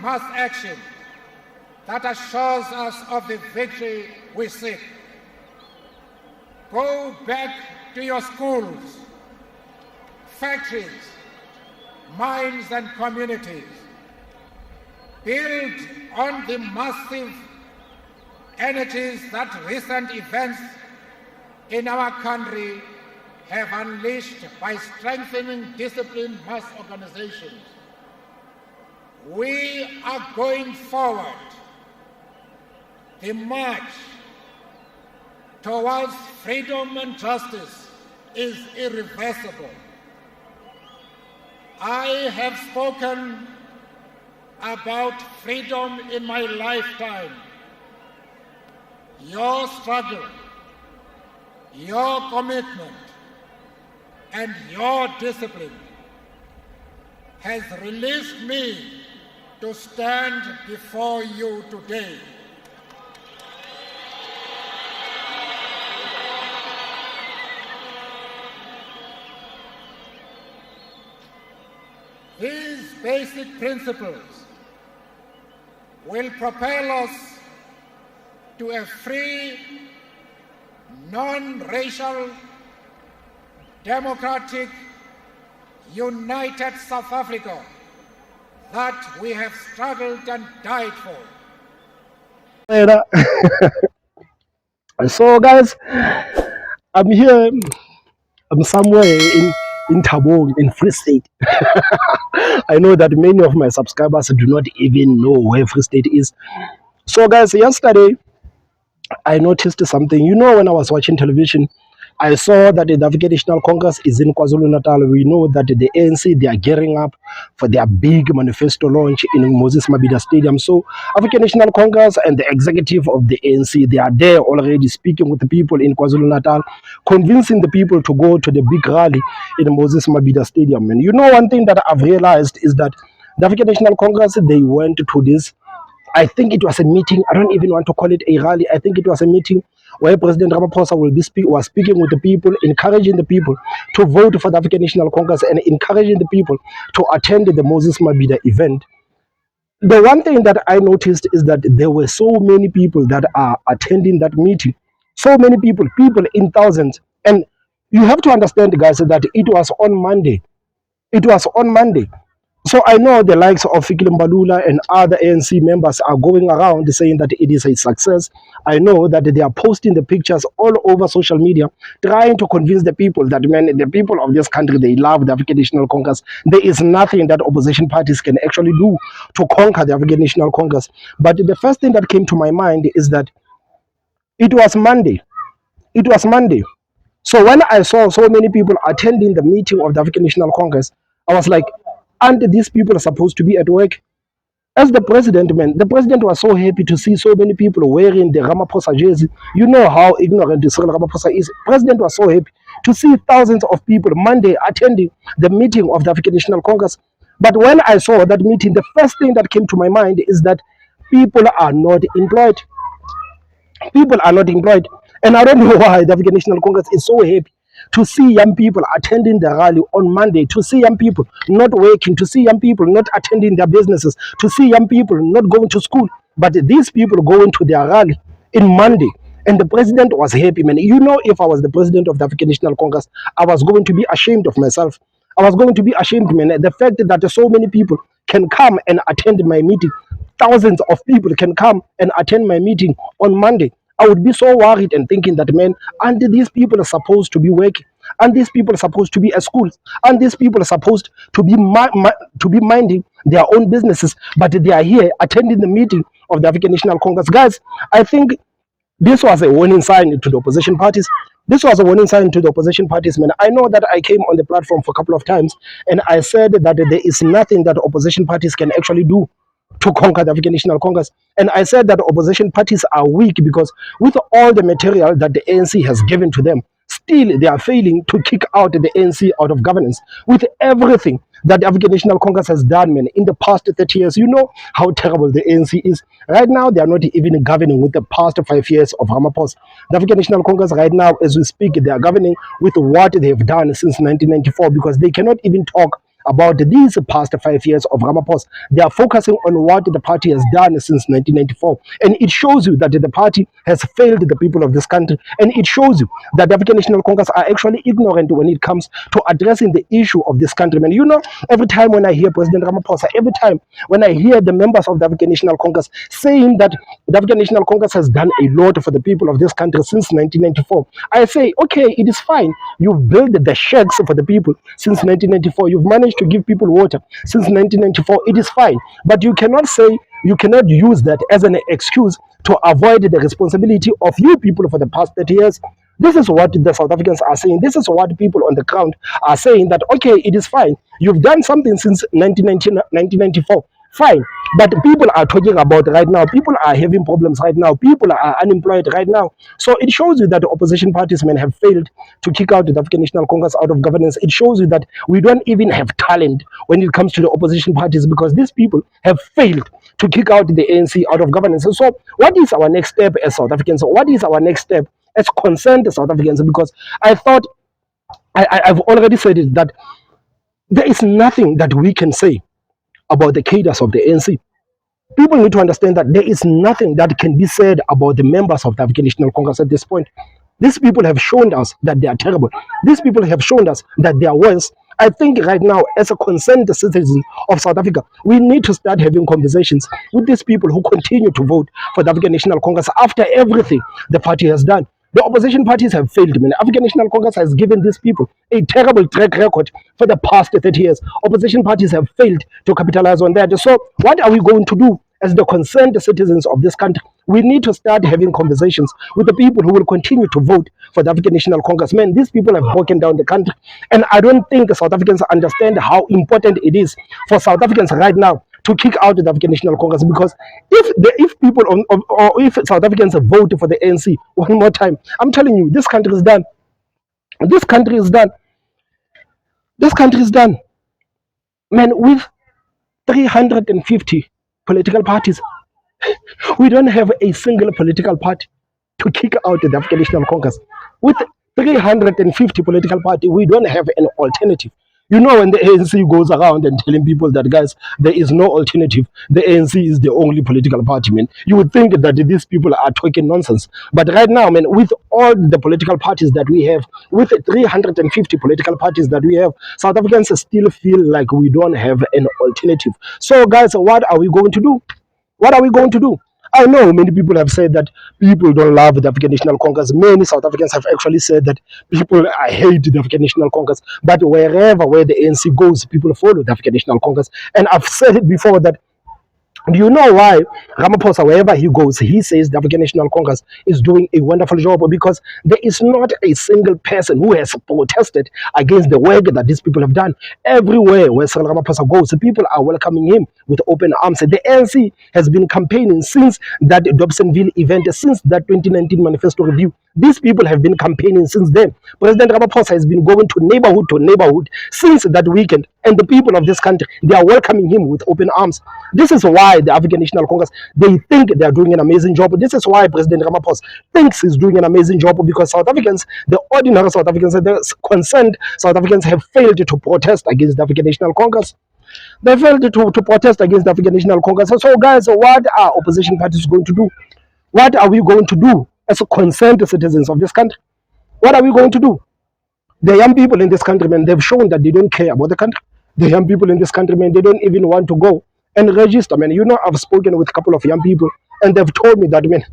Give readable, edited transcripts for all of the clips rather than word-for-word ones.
mass action that assures us of the victory we seek. Go back to your schools, factories, mines and communities. Build on the massive energies that recent events in our country have unleashed by strengthening disciplined mass organizations. We are going forward. The march towards freedom and justice is irreversible. I have spoken about freedom in my lifetime. Your struggle, your commitment, and your discipline has released me to stand before you today. These basic principles will propel us to a free, non-racial, democratic, united South Africa that we have struggled and died for. So guys, I'm here, I'm somewhere in Tabong, in Free State. I know that many of my subscribers do not even know where Free State is. So guys, yesterday I noticed something. You know, when I was watching television, I saw that the African National Congress is in KwaZulu-Natal. We know that the ANC, they are gearing up for their big manifesto launch in Moses Mabhida Stadium. So African National Congress and the executive of the ANC, they are there already speaking with the people in KwaZulu-Natal, convincing the people to go to the big rally in Moses Mabhida Stadium. And you know, one thing that I've realized is that the African National Congress, they went to this, I think it was a meeting. I don't even want to call it a rally. I think it was a meeting where President Ramaphosa was speaking with the people, encouraging the people to vote for the African National Congress and encouraging the people to attend the Moses Mabhida event. The one thing that I noticed is that there were so many people that are attending that meeting. So many people in thousands. And you have to understand, guys, that it was on Monday. It was on Monday. So I know the likes of Fikile Mbalula and other ANC members are going around saying that it is a success. I know that they are posting the pictures all over social media, trying to convince the people that, man, the people of this country, they love the African National Congress. There is nothing that opposition parties can actually do to conquer the African National Congress. But the first thing that came to my mind is that it was Monday. It was Monday. So when I saw so many people attending the meeting of the African National Congress, I was like, and these people are supposed to be at work. As the president, man, the president was so happy to see so many people wearing the Ramaphosa jersey. You know how ignorant Cyril Ramaphosa is. President was so happy to see thousands of people Monday attending the meeting of the African National Congress. But when I saw that meeting, the first thing that came to my mind is that people are not employed. People are not employed. And I don't know why the African National Congress is so happy to see young people attending the rally on Monday, to see young people not working, to see young people not attending their businesses, to see young people not going to school. But these people going to their rally in Monday. And the president was happy, man. You know, if I was the president of the African National Congress, I was going to be ashamed of myself. I was going to be ashamed, man. The fact that so many people can come and attend my meeting, thousands of people can come and attend my meeting on Monday. I would be so worried and thinking that, man, and these people are supposed to be working, and these people are supposed to be at schools, and these people are supposed to be minding their own businesses, but they are here attending the meeting of the African National Congress. Guys, I think this was a warning sign to the opposition parties. This was a warning sign to the opposition parties, man. I know that I came on the platform for a couple of times, and I said that there is nothing that opposition parties can actually do to conquer the African National Congress. And I said that opposition parties are weak because with all the material that the ANC has given to them, still they are failing to kick out the ANC out of governance. With everything that the African National Congress has done, man, in the past 30 years, you know how terrible the ANC is. Right now, they are not even governing with the past 5 years of Ramaphosa. The African National Congress right now, as we speak, they are governing with what they have done since 1994 because they cannot even talk about these past 5 years of Ramaphosa. They are focusing on what the party has done since 1994. And it shows you that the party has failed the people of this country. And it shows you that the African National Congress are actually ignorant when it comes to addressing the issue of this countrymen. You know, every time when I hear President Ramaphosa, every time when I hear the members of the African National Congress saying that the African National Congress has done a lot for the people of this country since 1994, I say, okay, it is fine. You've built the shacks for the people since 1994. You've managed to give people water since 1994. It is fine. But you cannot say, you cannot use that as an excuse to avoid the responsibility of you people for the past 30 years. This is what the South Africans are saying. This is what people on the ground are saying, that, okay, it is fine. You've done something since 1994. Fine. But people are talking about right now. People are having problems right now. People are unemployed right now. So it shows you that the opposition parties have failed to kick out the African National Congress out of governance. It shows you that we don't even have talent when it comes to the opposition parties, because these people have failed to kick out the ANC out of governance. So what is our next step as South Africans? What is our next step as concerned South Africans? Because I thought, I've already said it, that there is nothing that we can say about the cadres of the ANC. People need to understand that there is nothing that can be said about the members of the African National Congress at this point. These people have shown us that they are terrible. These people have shown us that they are worse. I think right now, as a concerned citizen of South Africa, we need to start having conversations with these people who continue to vote for the African National Congress after everything the party has done. The opposition parties have failed. The African National Congress has given these people a terrible track record for the past 30 years. Opposition parties have failed to capitalize on that. So what are we going to do as the concerned citizens of this country? We need to start having conversations with the people who will continue to vote for the African National Congress. Man, these people have broken down the country. And I don't think South Africans understand how important it is for South Africans right now to kick out the African National Congress, because if people or if South Africans vote for the ANC one more time, I'm telling you, this country is done. This country is done. This country is done. Man, with 350 political parties, we don't have a single political party to kick out the African National Congress. With 350 political parties, we don't have an alternative. You know, when the ANC goes around and telling people that, guys, there is no alternative, the ANC is the only political party, man, you would think that these people are talking nonsense. But right now, man, with all the political parties that we have, with the 350 political parties that we have, South Africans still feel like we don't have an alternative. So, guys, what are we going to do? What are we going to do? I know many people have said that people don't love the African National Congress. Many South Africans have actually said that people hate the African National Congress. But where the ANC goes, people follow the African National Congress. And I've said it before that, do you know why Ramaphosa, wherever he goes, he says the African National Congress is doing a wonderful job? Because there is not a single person who has protested against the work that these people have done. Everywhere where Cyril Ramaphosa goes, people are welcoming him with open arms. The ANC has been campaigning since that Dobsonville event, since that 2019 manifesto review. These people have been campaigning since then. President Ramaphosa has been going to neighborhood since that weekend. And the people of this country, they are welcoming him with open arms. This is why the African National Congress, they think they are doing an amazing job. This is why President Ramaphosa thinks he's doing an amazing job, because South Africans, the ordinary South Africans, the concerned South Africans have failed to protest against the African National Congress. They failed to protest against the African National Congress. So, guys, what are opposition parties going to do? What are we going to do as concerned citizens of this country? What are we going to do? The young people in this country, man, they've shown that they don't care about the country. The young people in this country, man, they don't even want to go and register, man. You know, I've spoken with a couple of young people, and they've told me that, man,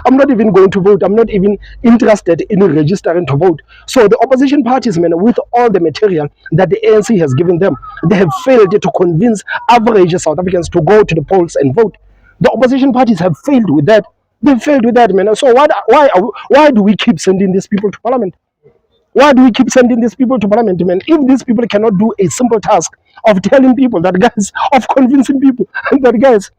I'm not even going to vote. I'm not even interested in registering to vote. So the opposition parties, man, with all the material that the ANC has given them, they have failed to convince average South Africans to go to the polls and vote. The opposition parties have failed with that. They failed with that, man. So why do we keep sending these people to parliament? Why do we keep sending these people to parliament, man? If these people cannot do a simple task of telling people that, guys, of convincing people that, guys,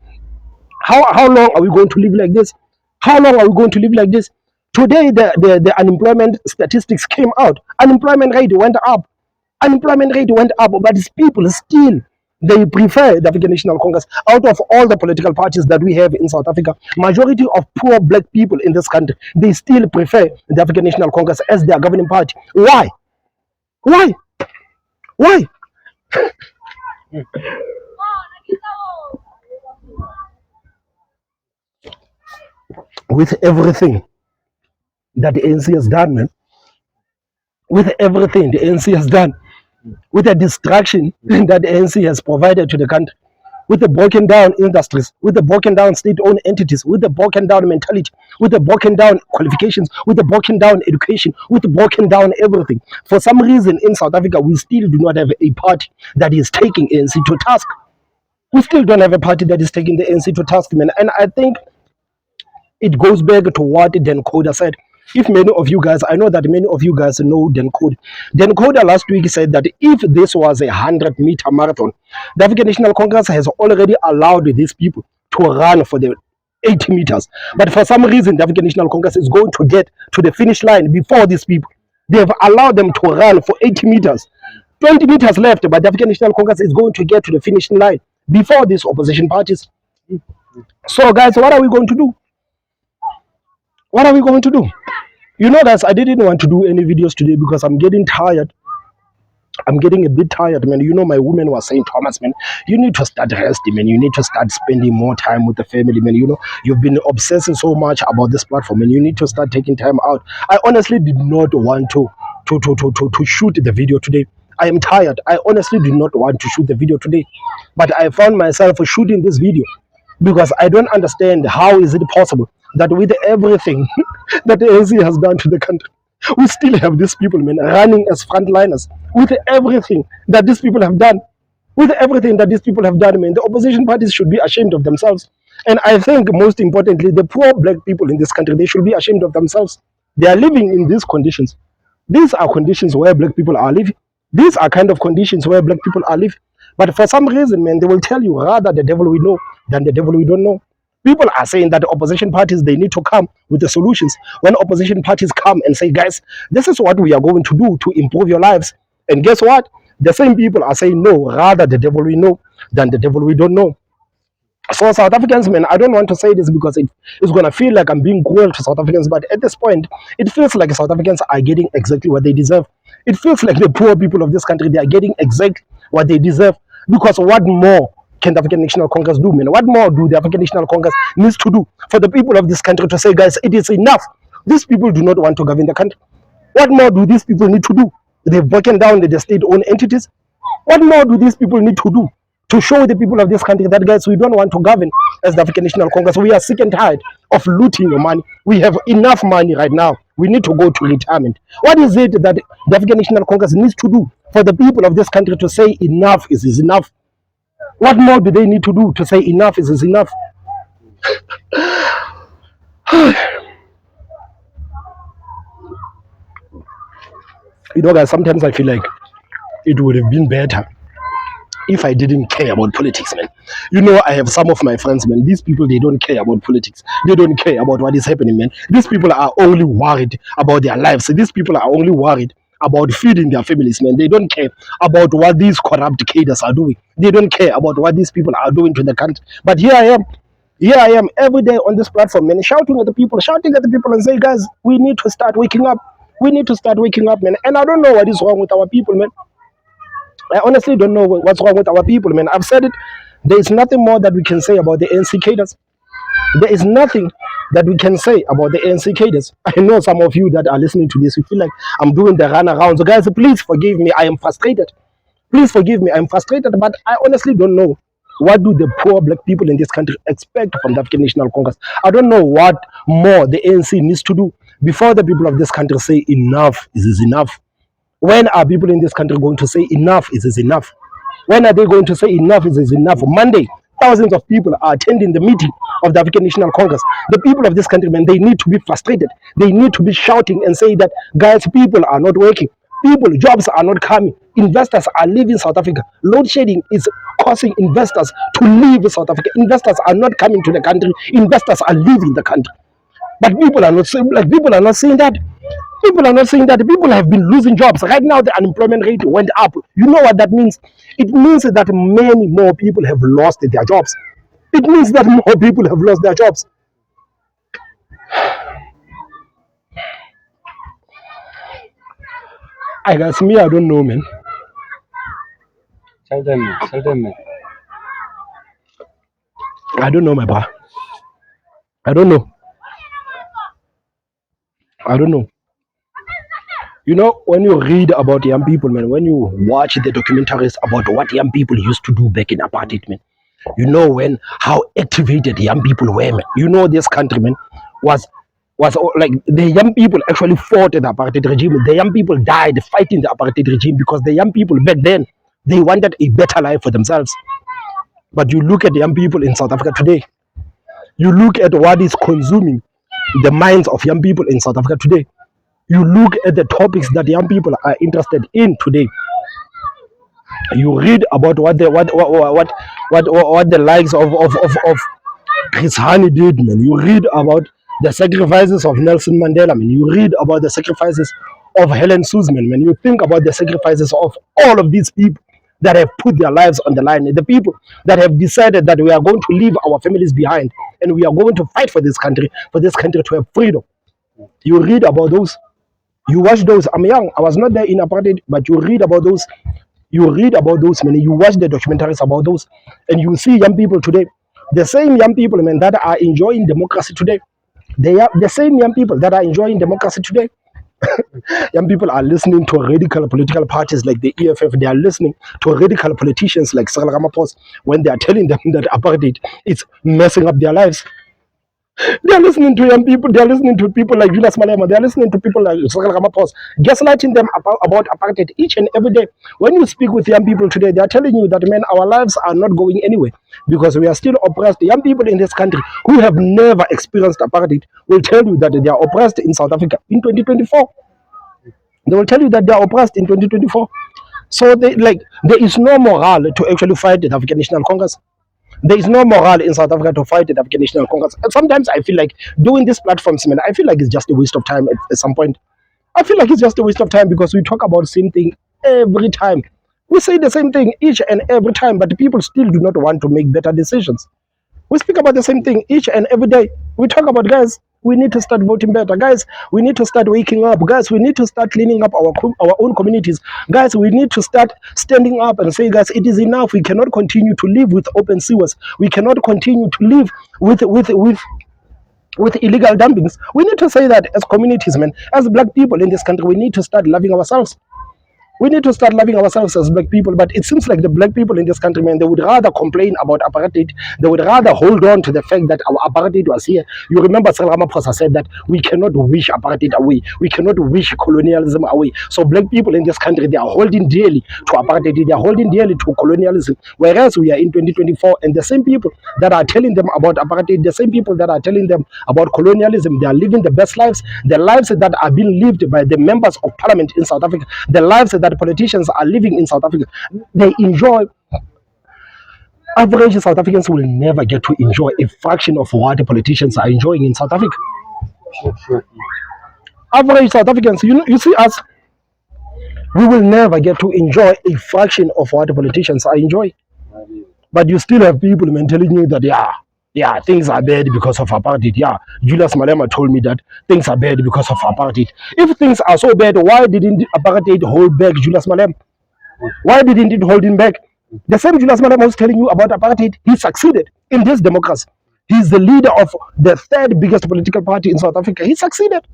how long are we going to live like this? How long are we going to live like this? Today, the unemployment statistics came out. Unemployment rate went up. Unemployment rate went up, but these people still, they prefer the African National Congress. Out of all the political parties that we have in South Africa, majority of poor black people in this country, they still prefer the African National Congress as their governing party. Why? Why? Why? With everything that the ANC has done, man, with everything the ANC has done, with the distraction that the ANC has provided to the country, with the broken down industries, with the broken down state-owned entities, with the broken down mentality, with the broken down qualifications, with the broken down education, with the broken down everything. For some reason in South Africa, we still do not have a party that is taking ANC to task. We still don't have a party that is taking the ANC to task, man. And I think it goes back to what Dan Coda said. If many of you guys, I know that many of you guys know Dan Coda. Dan Coda last week said that if this was a 100-meter marathon, the African National Congress has already allowed these people to run for the 80 meters. But for some reason, the African National Congress is going to get to the finish line before these people. They have allowed them to run for 80 meters. 20 meters left, but the African National Congress is going to get to the finishing line before these opposition parties. So, guys, what are we going to do? What are we going to do? You know, guys, I didn't want to do any videos today because I'm getting tired. I'm getting a bit tired, man. You know, my woman was saying, Thomas, man, you need to start resting, man. You need to start spending more time with the family, man. You know, you've been obsessing so much about this platform, and you need to start taking time out. I honestly did not want to shoot the video today. I am tired. I honestly did not want to shoot the video today, but I found myself shooting this video because I don't understand how is it possible that with everything that the ANC has done to the country, we still have these people, man, running as frontliners with everything that these people have done. With everything that these people have done, man, the opposition parties should be ashamed of themselves. And I think most importantly, the poor black people in this country, they should be ashamed of themselves. They are living in these conditions. These are conditions where black people are living. These are kind of conditions where black people are living. But for some reason, man, they will tell you rather the devil we know than the devil we don't know. People are saying that the opposition parties, they need to come with the solutions. When opposition parties come and say, guys, this is what we are going to do to improve your lives. And guess what? The same people are saying, no, rather the devil we know than the devil we don't know. So South Africans, man, I don't want to say this because it's going to feel like I'm being cruel to South Africans, but at this point, it feels like South Africans are getting exactly what they deserve. It feels like the poor people of this country, they are getting exactly what they deserve. Because what more can the African National Congress do, man? What more do the African National Congress needs to do for the people of this country to say, guys, it is enough. These people do not want to govern the country. What more do these people need to do? They've broken down the state-owned entities. What more do these people need to do to show the people of this country that, guys, we don't want to govern as the African National Congress? We are sick and tired of looting your money. We have enough money right now. We need to go to retirement. What is it that the African National Congress needs to do for the people of this country to say enough is enough? What more do they need to do to say enough is enough? You know, guys, sometimes I feel like it would have been better if I didn't care about politics, man. You know, I have some of my friends, man. These people, they don't care about politics. They don't care about what is happening, man. These people are only worried about their lives. These people are only worried about feeding their families, man. They don't care about what these corrupt cadres are doing. They don't care about what these people are doing to the country. But here I am. Here I am every day on this platform, man, shouting at the people and say, guys, we need to start waking up. We need to start waking up, man. And I don't know what is wrong with our people, man. I honestly don't know what's wrong with our people, man. I've said it. There is nothing more that we can say about the ANC cadres. There is nothing that we can say about the ANC cadres. I know some of you that are listening to this, you feel like I'm doing the run around. So, guys, please forgive me. I am frustrated. Please forgive me. I'm frustrated, but I honestly don't know. What do the poor black people in this country expect from the African National Congress? I don't know what more the ANC needs to do before the people of this country say enough is enough. When are people in this country going to say enough is enough? When are they going to say enough is enough? Monday, thousands of people are attending the meeting of the African National Congress. The people of this country, man, they need to be frustrated. They need to be shouting and say that, guys, people are not working. People, jobs are not coming. Investors are leaving South Africa. Load shedding is causing investors to leave South Africa. Investors are not coming to the country. Investors are leaving the country. But people are not saying, like, people are not saying that. People are not saying that. People have been losing jobs. Right now, the unemployment rate went up. You know what that means? It means that many more people have lost their jobs. It means that more people have lost their jobs. I guess me, I don't know, man. Tell them, man. I don't know, my bro. I don't know. I don't know. You know, when you read about young people, man, when you watch the documentaries about what young people used to do back in apartheid, man, you know when how activated young people were, man. You know this country, man, was like the young people actually fought the apartheid regime. The young people died fighting the apartheid regime because the young people back then they wanted a better life for themselves. But you look at the young people in South Africa today, you look at what is consuming the minds of young people in South Africa today. You look at the topics that young people are interested in today. You read about what the likes of Chris Hani did, man. You read about the sacrifices of Nelson Mandela, man. You read about the sacrifices of Helen Suzman, man. You think about the sacrifices of all of these people that have put their lives on the line. The people that have decided that we are going to leave our families behind and we are going to fight for this country to have freedom. You read about those. You watch those. I'm young. I was not there in apartheid, but you read about those. You read about those, man. You watch the documentaries about those, and you see young people today. The same young people, man, that are enjoying democracy today. They are the same young people that are enjoying democracy today. Young people are listening to radical political parties like the EFF. They are listening to radical politicians like Cyril Ramaphosa when they are telling them that apartheid is messing up their lives. They are listening to young people. They are listening to people like Julius Malema. They are listening to people like Cyril Ramaphosa, gaslighting them about apartheid each and every day. When you speak with young people today, they are telling you that, man, our lives are not going anywhere because we are still oppressed. Young people in this country who have never experienced apartheid will tell you that they are oppressed in South Africa in 2024. They will tell you that they are oppressed in 2024. So there is no morale to actually fight the African National Congress. There is no morale in South Africa to fight the African National Congress. And sometimes I feel like doing these platforms, man, I feel like it's just a waste of time at some point. I feel like it's just a waste of time because we talk about the same thing every time. We say the same thing each and every time, but people still do not want to make better decisions. We speak about the same thing each and every day. We talk about, guys, we need to start voting better. Guys, we need to start waking up. Guys, we need to start cleaning up our own communities. Guys, we need to start standing up and say, guys, it is enough. We cannot continue to live with open sewers. We cannot continue to live with illegal dumpings. We need to say that as communities, man, as black people in this country, we need to start loving ourselves. We need to start loving ourselves as black people, but it seems like the black people in this country, man, they would rather complain about apartheid. They would rather hold on to the fact that our apartheid was here. You remember Cyril Ramaphosa said that we cannot wish apartheid away. We cannot wish colonialism away. So black people in this country, they are holding dearly to apartheid. They are holding dearly to colonialism. Whereas we are in 2024, and the same people that are telling them about apartheid, the same people that are telling them about colonialism, they are living the best lives, the lives that are being lived by the members of parliament in South Africa, the lives that politicians are living in South Africa. They enjoy. Average South Africans will never get to enjoy a fraction of what the politicians are enjoying in South Africa. Average South Africans, you see us, we will never get to enjoy a fraction of what the politicians are enjoying. But you still have people, man, telling you that, yeah, things are bad because of apartheid. Yeah, Julius Malema told me that things are bad because of apartheid. If things are so bad, why didn't apartheid hold back Julius Malema? Why didn't it hold him back? The same Julius Malema was telling you about apartheid, he succeeded in this democracy. He's the leader of the third biggest political party in South Africa. He succeeded.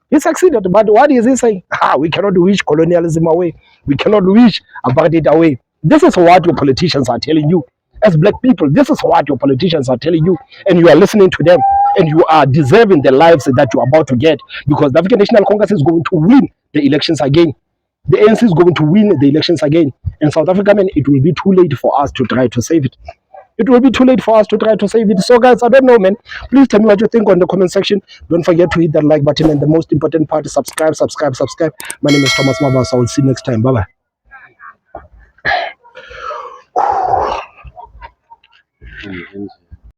He succeeded. But what is he saying? We cannot wish colonialism away. We cannot wish apartheid away. This is what your politicians are telling you. As black people, this is what your politicians are telling you, and you are listening to them, and you are deserving the lives that you are about to get, because the African National Congress is going to win the elections again. The ANC is going to win the elections again. And South Africa, man, it will be too late for us to try to save it. It will be too late for us to try to save it. So, guys, I don't know, man. Please tell me what you think on the comment section. Don't forget to hit that like button, and the most important part is subscribe. My name is Thomas Mabaso. I will see you next time. Bye-bye.